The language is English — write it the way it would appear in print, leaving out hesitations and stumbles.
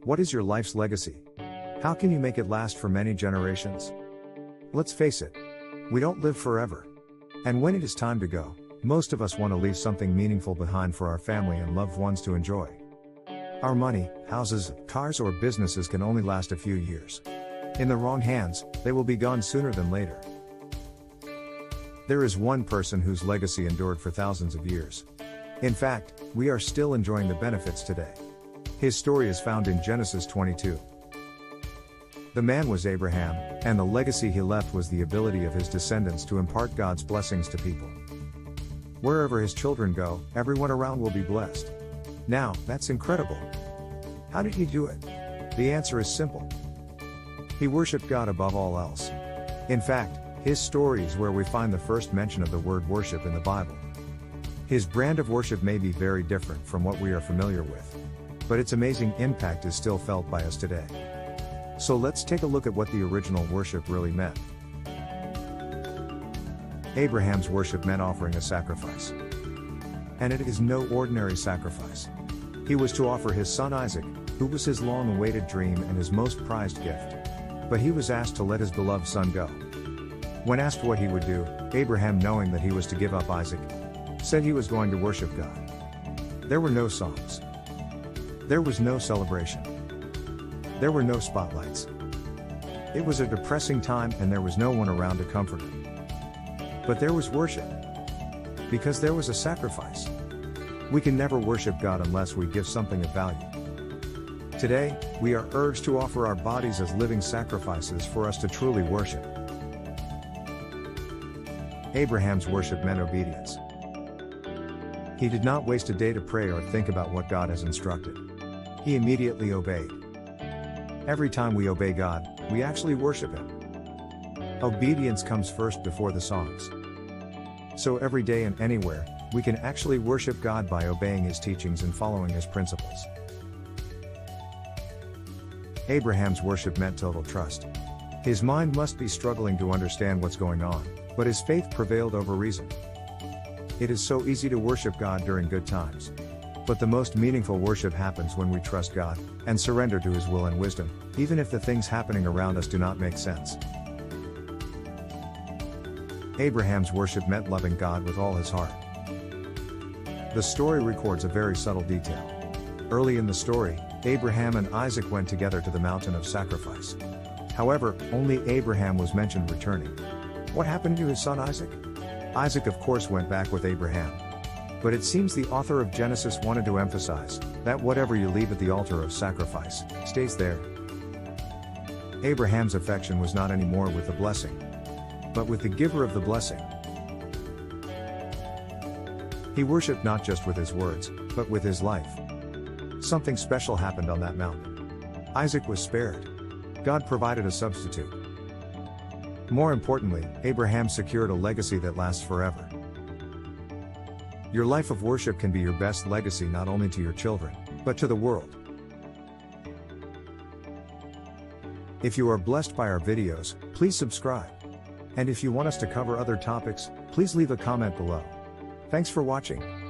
What is your life's legacy? How can you make it last for many generations? Let's face it, we don't live forever. And when it is time to go, most of us want to leave something meaningful behind for our family and loved ones to enjoy. Our money, houses, cars, or businesses can only last a few years. In the wrong hands, they will be gone sooner than later. There is one person whose legacy endured for thousands of years. In fact, we are still enjoying the benefits today. His story is found in Genesis 22. The man was Abraham, and the legacy he left was the ability of his descendants to impart God's blessings to people. Wherever his children go, everyone around will be blessed. Now, that's incredible. How did he do it? The answer is simple. He worshiped God above all else. In fact, his story is where we find the first mention of the word worship in the Bible. His brand of worship may be very different from what we are familiar with, but its amazing impact is still felt by us today. So let's take a look at what the original worship really meant. Abraham's worship meant offering a sacrifice. And it is no ordinary sacrifice. He was to offer his son Isaac, who was his long-awaited dream and his most prized gift. But he was asked to let his beloved son go. When asked what he would do, Abraham, knowing that he was to give up Isaac, said he was going to worship God. There were no songs. There was no celebration. There were no spotlights. It was a depressing time and there was no one around to comfort him. But there was worship. Because there was a sacrifice. We can never worship God unless we give something of value. Today, we are urged to offer our bodies as living sacrifices for us to truly worship. Abraham's worship meant obedience. He did not waste a day to pray or think about what God has instructed. He immediately obeyed. Every time we obey God, we actually worship Him. Obedience comes first before the songs. So every day and anywhere, we can actually worship God by obeying His teachings and following His principles. Abraham's worship meant total trust. His mind must be struggling to understand what's going on, but his faith prevailed over reason. It is so easy to worship God during good times. But the most meaningful worship happens when we trust God and surrender to His will and wisdom, even if the things happening around us do not make sense. Abraham's worship meant loving God with all his heart. The story records a very subtle detail. Early in the story, Abraham and Isaac went together to the mountain of sacrifice. However, only Abraham was mentioned returning. What happened to his son Isaac? Isaac of course went back with Abraham. But it seems the author of Genesis wanted to emphasize that whatever you leave at the altar of sacrifice stays there. Abraham's affection was not anymore with the blessing, but with the giver of the blessing. He worshipped not just with his words, but with his life. Something special happened on that mountain. Isaac was spared. God provided a substitute. More importantly, Abraham secured a legacy that lasts forever. Your life of worship can be your best legacy not only to your children, but to the world. If you are blessed by our videos, please subscribe. And if you want us to cover other topics, please leave a comment below. Thanks for watching.